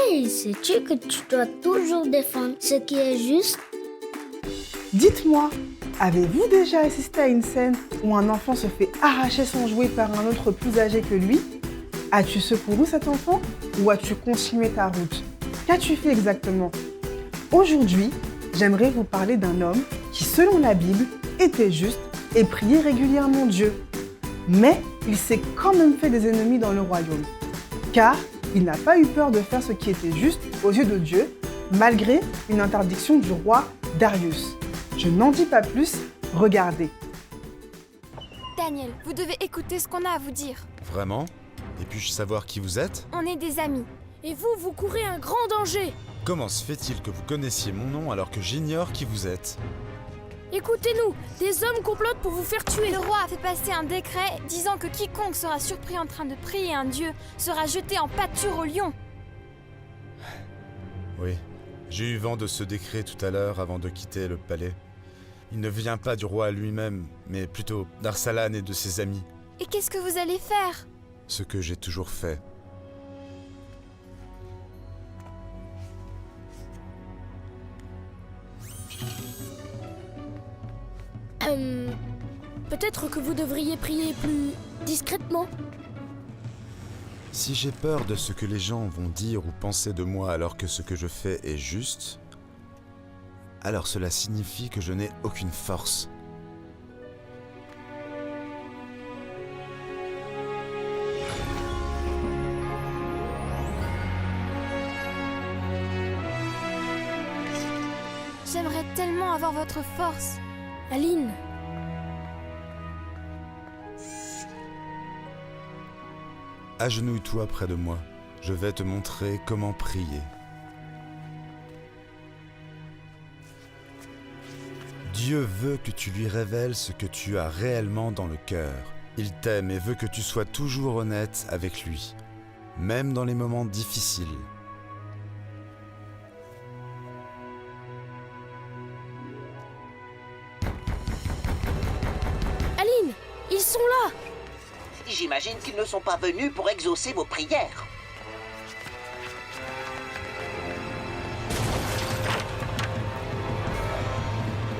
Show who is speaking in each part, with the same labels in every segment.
Speaker 1: Hey, sais-tu que tu dois toujours défendre ce qui est juste?
Speaker 2: Dites-moi, avez-vous déjà assisté à une scène où un enfant se fait arracher son jouet par un autre plus âgé que lui? As-tu secouru cet enfant ou as-tu continué ta route? Qu'as-tu fait exactement? Aujourd'hui, j'aimerais vous parler d'un homme qui, selon la Bible, était juste et priait régulièrement Dieu. Mais il s'est quand même fait des ennemis dans le royaume, car il n'a pas eu peur de faire ce qui était juste aux yeux de Dieu, malgré une interdiction du roi Darius. Je n'en dis pas plus, regardez.
Speaker 3: Daniel, vous devez écouter ce qu'on a à vous dire.
Speaker 4: Vraiment? Et puis-je savoir qui vous êtes?
Speaker 3: On est des amis.
Speaker 5: Et vous, vous courez un grand danger.
Speaker 4: Comment se fait-il que vous connaissiez mon nom alors que j'ignore qui vous êtes?
Speaker 5: Écoutez-nous, des hommes complotent pour vous faire tuer.
Speaker 3: Le roi a fait passer un décret disant que quiconque sera surpris en train de prier un dieu sera jeté en pâture au lion.
Speaker 4: Oui, j'ai eu vent de ce décret tout à l'heure avant de quitter le palais. Il ne vient pas du roi lui-même, mais plutôt d'Arsalan et de ses amis.
Speaker 3: Et qu'est-ce que vous allez faire?
Speaker 4: Ce que j'ai toujours fait.
Speaker 5: Peut-être que vous devriez prier plus discrètement.
Speaker 4: Si j'ai peur de ce que les gens vont dire ou penser de moi alors que ce que je fais est juste, alors cela signifie que je n'ai aucune force.
Speaker 3: J'aimerais tellement avoir votre force.
Speaker 5: Aline,
Speaker 4: Agenouille-toi près de moi, je vais te montrer comment prier. Dieu veut que tu lui révèles ce que tu as réellement dans le cœur. Il t'aime et veut que tu sois toujours honnête avec lui, même dans les moments difficiles.
Speaker 5: Aline, ils sont là.
Speaker 6: J'imagine qu'ils ne sont pas venus pour exaucer vos prières.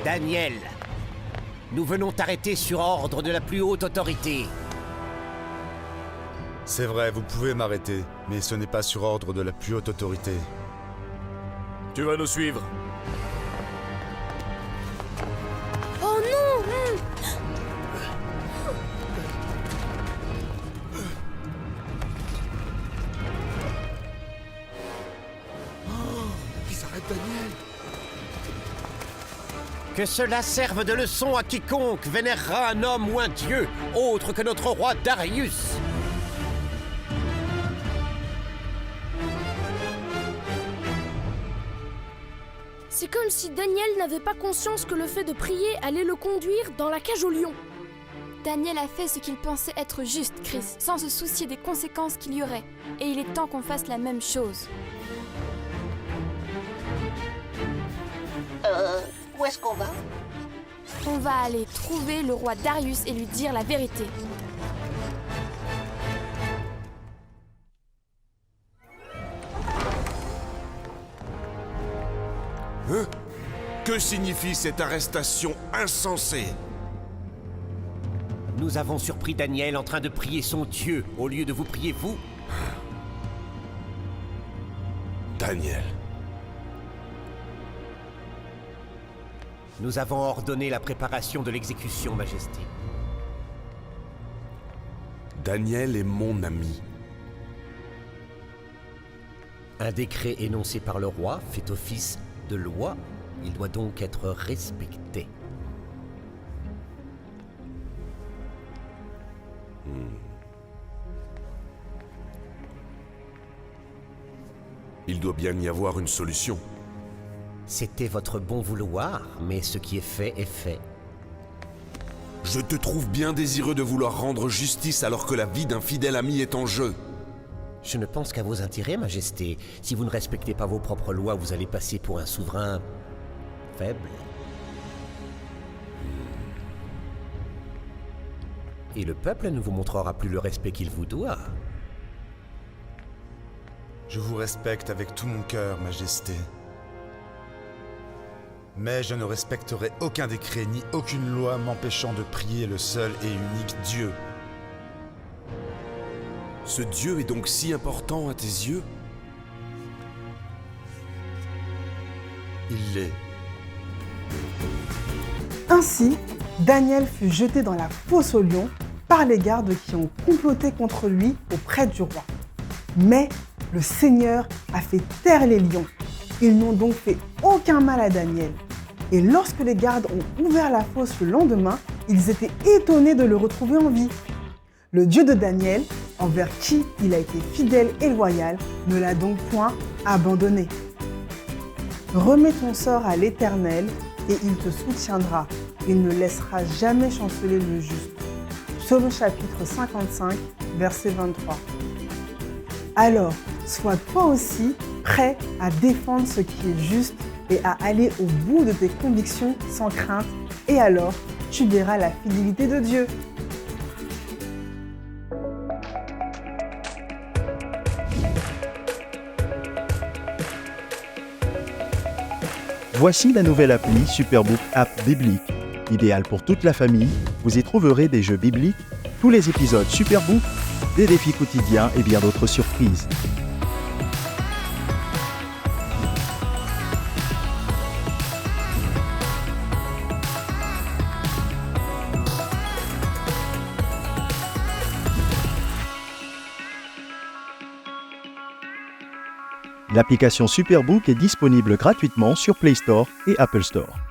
Speaker 7: Daniel, nous venons t'arrêter sur ordre de la plus haute autorité.
Speaker 4: C'est vrai, vous pouvez m'arrêter, mais ce n'est pas sur ordre de la plus haute autorité.
Speaker 8: Tu vas nous suivre.
Speaker 5: Oh non!
Speaker 8: Ils arrêtent Daniel.
Speaker 7: Que cela serve de leçon à quiconque vénérera un homme ou un dieu autre que notre roi Darius.
Speaker 5: C'est comme si Daniel n'avait pas conscience que le fait de prier allait le conduire dans la cage au lion.
Speaker 3: Daniel a fait ce qu'il pensait être juste, Chris, sans se soucier des conséquences qu'il y aurait. Et il est temps qu'on fasse la même chose.
Speaker 6: Où est-ce qu'on va?
Speaker 3: On va aller trouver le roi Darius et lui dire la vérité.
Speaker 8: Hein? Que signifie cette arrestation insensée?
Speaker 7: Nous avons surpris Daniel en train de prier son dieu au lieu de vous prier vous.
Speaker 8: Daniel.
Speaker 7: Nous avons ordonné la préparation de l'exécution, Majesté.
Speaker 8: Daniel est mon ami.
Speaker 7: Un décret énoncé par le roi fait office de loi. Il doit donc être respecté.
Speaker 8: Il doit bien y avoir une solution.
Speaker 7: C'était votre bon vouloir, mais ce qui est fait est fait.
Speaker 8: Je te trouve bien désireux de vouloir rendre justice alors que la vie d'un fidèle ami est en jeu.
Speaker 7: Je ne pense qu'à vos intérêts, Majesté. Si vous ne respectez pas vos propres lois, vous allez passer pour un souverain faible. Et le peuple ne vous montrera plus le respect qu'il vous doit.
Speaker 4: Je vous respecte avec tout mon cœur, Majesté. Mais je ne respecterai aucun décret ni aucune loi m'empêchant de prier le seul et unique Dieu.
Speaker 8: Ce Dieu est donc si important à tes yeux?
Speaker 4: Il l'est.
Speaker 2: Ainsi, Daniel fut jeté dans la fosse aux lions par les gardes qui ont comploté contre lui auprès du roi. Mais le Seigneur a fait taire les lions. Ils n'ont donc fait aucun mal à Daniel. Et lorsque les gardes ont ouvert la fosse le lendemain, ils étaient étonnés de le retrouver en vie. Le Dieu de Daniel, envers qui il a été fidèle et loyal, ne l'a donc point abandonné. Remets ton sort à l'Éternel et il te soutiendra. Il ne laissera jamais chanceler le juste. Psaume chapitre 55, verset 23. Alors, sois toi aussi prêt à défendre ce qui est juste et à aller au bout de tes convictions sans crainte, et alors tu verras la fidélité de Dieu.
Speaker 9: Voici la nouvelle appli Superbook App Biblique. Idéale pour toute la famille, vous y trouverez des jeux bibliques, tous les épisodes Superbook, des défis quotidiens et bien d'autres surprises. L'application Superbook est disponible gratuitement sur Play Store et Apple Store.